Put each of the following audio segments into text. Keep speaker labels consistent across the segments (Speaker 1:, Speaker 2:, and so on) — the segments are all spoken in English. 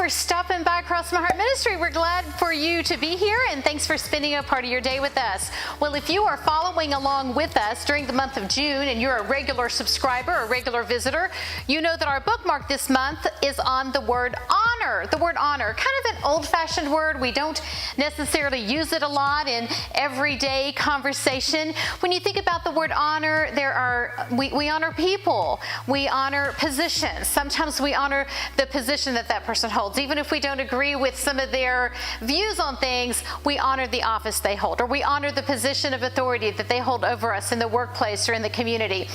Speaker 1: for stopping by Across My Heart Ministry. We're glad for you to be here, and thanks for spending a part of your day with us. Well, if you are following along with us during the month of June and you're a regular subscriber, a regular visitor, you know that our bookmark this month is on the word honor. The word honor, kind of an old-fashioned word. We don't necessarily use it a lot in everyday conversation. When you think about the word honor, we honor people. We honor positions. Sometimes we honor the position that person holds. Even if we don't agree with some of their views on things, we honor the office they hold, or we honor the position of authority that they hold over us in the workplace or in the community.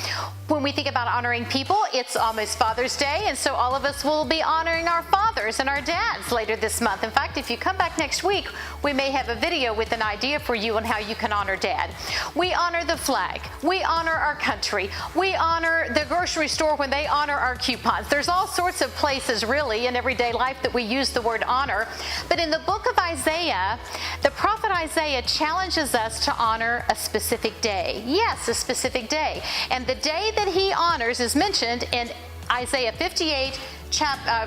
Speaker 1: When we think about honoring people, it's almost Father's Day, and so all of us will be honoring our fathers and our dads later this month. In fact, if you come back next week, we may have a video with an idea for you on how you can honor Dad. We honor the flag. We honor our country. We honor the grocery store when they honor our coupons. There's all sorts of places, really, in everyday life that we use the word honor. But in the book of Isaiah, the prophet Isaiah challenges us to honor a specific day. Yes, a specific day. And the day that he honors is mentioned in Isaiah 58,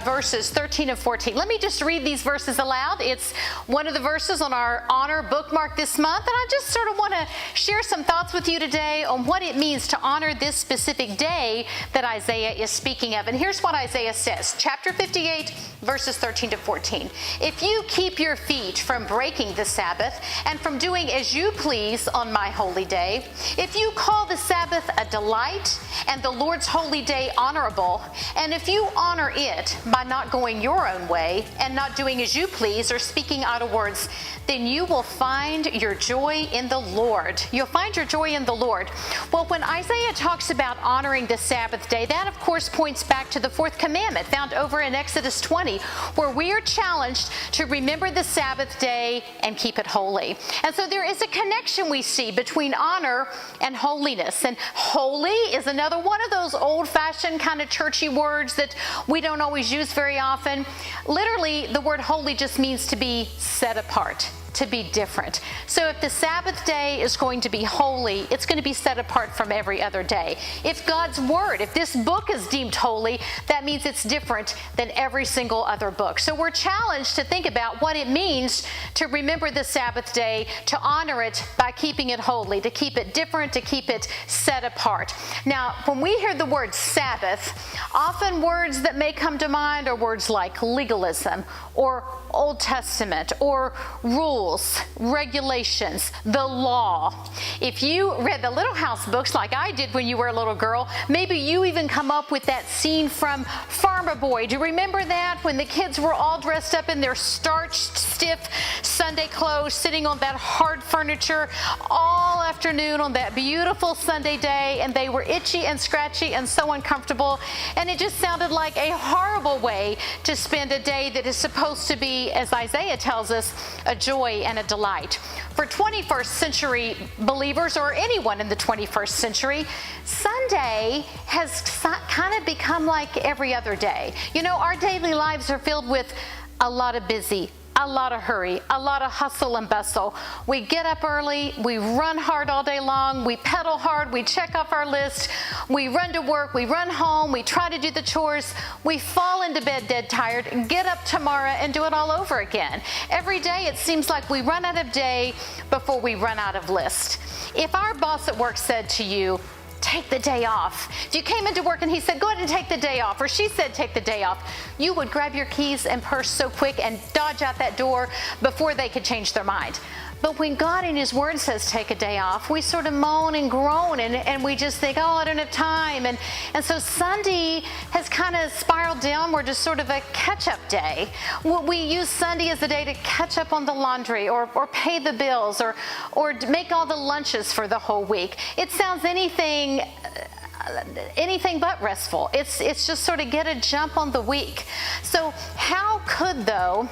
Speaker 1: verses 13 and 14. Let me just read these verses aloud. It's one of the verses on our honor bookmark this month, and I just sort of want to share some thoughts with you today on what it means to honor this specific day that Isaiah is speaking of. And here's what Isaiah says, chapter 58, verses 13 to 14. If you keep your feet from breaking the Sabbath and from doing as you please on my holy day, if you call the Sabbath a delight and the Lord's holy day honorable, and if you honor it by not going your own way and not doing as you please or speaking idle words, then you will find your joy in the Lord. You'll find your joy in the Lord. Well, when Isaiah talks about honoring the Sabbath day, that of course points back to the fourth commandment found over in Exodus 20, where we are challenged to remember the Sabbath day and keep it holy. And so there is a connection we see between honor and holiness. And holy is another one of those old-fashioned kind of churchy words that we don't always use very often. Literally, the word holy just means to be set apart, to be different. So if the Sabbath day is going to be holy, it's going to be set apart from every other day. If God's Word, if this book is deemed holy, that means it's different than every single other book. So we're challenged to think about what it means to remember the Sabbath day, to honor it by keeping it holy, to keep it different, to keep it set apart. Now, when we hear the word Sabbath, often words that may come to mind are words like legalism or Old Testament or rules, regulations, the law. If you read the Little House books like I did when you were a little girl, maybe you even come up with that scene from Farmer Boy. Do you remember that when the kids were all dressed up in their starched, stiff Sunday clothes, sitting on that hard furniture all afternoon on that beautiful Sunday day, and they were itchy and scratchy and so uncomfortable, and it just sounded like a horrible way to spend a day that is supposed to be, as Isaiah tells us, a joy and a delight. For 21st century believers, or anyone in the 21st century, Sunday has kind of become like every other day. You know, our daily lives are filled with a lot of busy, a lot of hurry, a lot of hustle and bustle. We get up early, we run hard all day long, we pedal hard, we check off our list, we run to work, we run home, we try to do the chores, we fall into bed dead tired, and get up tomorrow and do it all over again. Every day it seems like we run out of day before we run out of list. If our boss at work said to you, take the day off. If you came into work and he said, go ahead and take the day off, or she said, take the day off, you would grab your keys and purse so quick and dodge out that door before they could change their mind. But when God in His Word says take a day off, we sort of moan and groan and we just think, oh, I don't have time. And so Sunday has kind of spiraled downward to sort of a catch-up day. We use Sunday as a day to catch up on the laundry or pay the bills or make all the lunches for the whole week. It sounds anything but restful. It's just sort of get a jump on the week. So how could, though,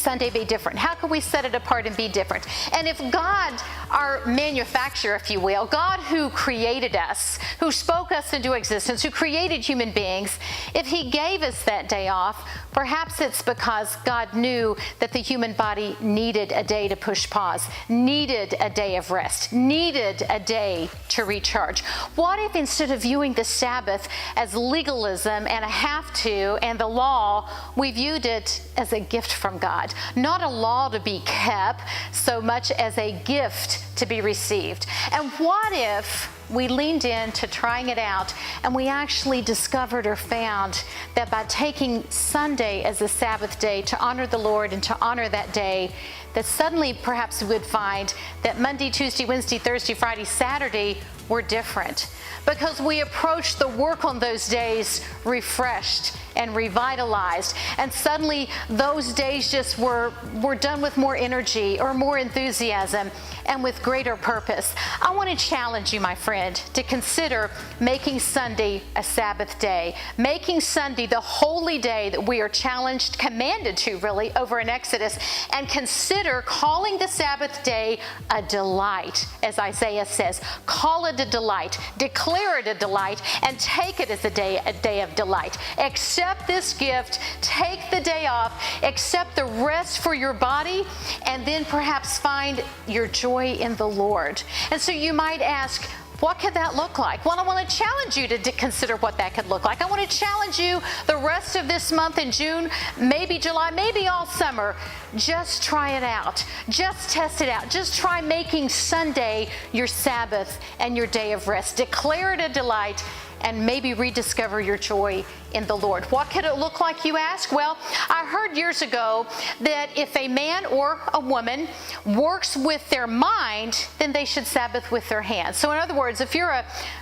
Speaker 1: Sunday be different? How can we set it apart and be different? And if God, our manufacturer, if you will, God who created us, who spoke us into existence, who created human beings, if he gave us that day off, perhaps it's because God knew that the human body needed a day to push pause, needed a day of rest, needed a day to recharge. What if instead of viewing the Sabbath as legalism and a have to and the law, we viewed it as a gift from God? Not a law to be kept so much as a gift to be received. And what if we leaned into trying it out and we actually discovered or found that by taking Sunday as a Sabbath day to honor the Lord and to honor that day, that suddenly perhaps we would find that Monday, Tuesday, Wednesday, Thursday, Friday, Saturday were different, because we approached the work on those days refreshed and revitalized, and suddenly those days just were done with more energy or more enthusiasm and with greater purpose. I want to challenge you, my friend, to consider making Sunday a Sabbath day, making Sunday the holy day that we are challenged, commanded to really, over in Exodus, and consider calling the Sabbath day a delight, as Isaiah says. Call it a delight, declare it a delight, and take it as a day of delight. Accept this gift, take the day off, accept the rest for your body, and then perhaps find your joy in the Lord. And so you might ask, what could that look like? Well, I want to challenge you to consider what that could look like. I want to challenge you the rest of this month in June, maybe July, maybe all summer. Just try it out. Just test it out. Just try making Sunday your Sabbath and your day of rest. Declare it a delight and maybe rediscover your joy in the Lord. What could it look like, you ask? Well, I heard years ago that if a man or a woman works with their mind, then they should Sabbath with their hands. So in other words, if you're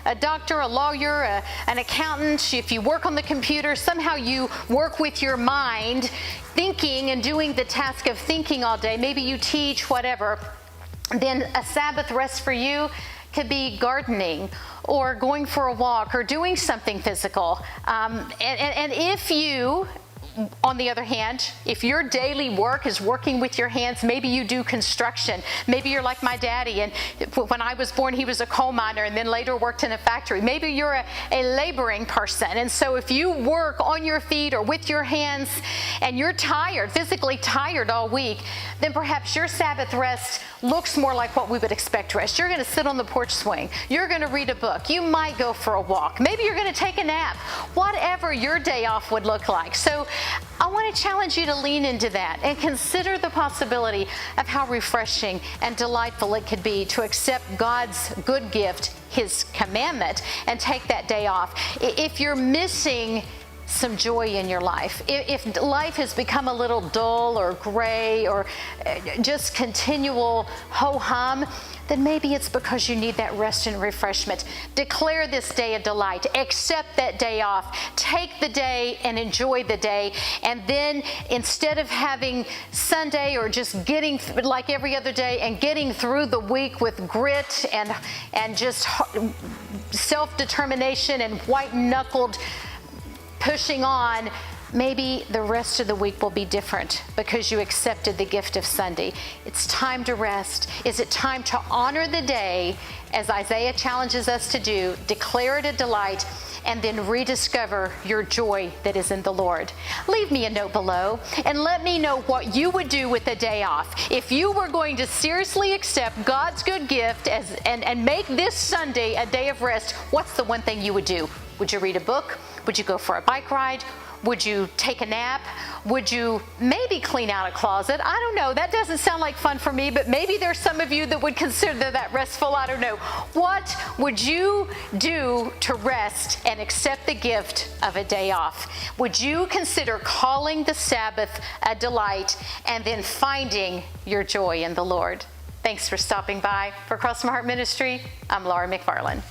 Speaker 1: a doctor, a lawyer, an accountant, if you work on the computer, somehow you work with your mind, thinking and doing the task of thinking all day, maybe you teach, whatever, then a Sabbath rest for you could be gardening or going for a walk or doing something physical. And if you, on the other hand, if your daily work is working with your hands, maybe you do construction. Maybe you're like my daddy, and when I was born, he was a coal miner and then later worked in a factory. Maybe you're a laboring person. And so if you work on your feet or with your hands and you're tired, physically tired all week, then perhaps your Sabbath rest looks more like what we would expect rest. You're going to sit on the porch swing. You're going to read a book. You might go for a walk. Maybe you're going to take a nap. Whatever your day off would look like. So I want to challenge you to lean into that and consider the possibility of how refreshing and delightful it could be to accept God's good gift, His commandment, and take that day off. If you're missing some joy in your life, if life has become a little dull or gray or just continual ho-hum, then maybe it's because you need that rest and refreshment. Declare this day a delight. Accept that day off. Take the day and enjoy the day. And then instead of having Sunday or just getting like every other day and getting through the week with grit and just self-determination and white-knuckled pushing on, maybe the rest of the week will be different because you accepted the gift of Sunday. It's time to rest. Is it time to honor the day, as Isaiah challenges us to do, declare it a delight, and then rediscover your joy that is in the Lord? Leave me a note below and let me know what you would do with a day off. If you were going to seriously accept God's good gift and make this Sunday a day of rest, what's the one thing you would do? Would you read a book? Would you go for a bike ride? Would you take a nap? Would you maybe clean out a closet? I don't know. That doesn't sound like fun for me, but maybe there's some of you that would consider that restful. I don't know. What would you do to rest and accept the gift of a day off? Would you consider calling the Sabbath a delight and then finding your joy in the Lord? Thanks for stopping by. For Cross My Heart Ministry, I'm Laura McFarland.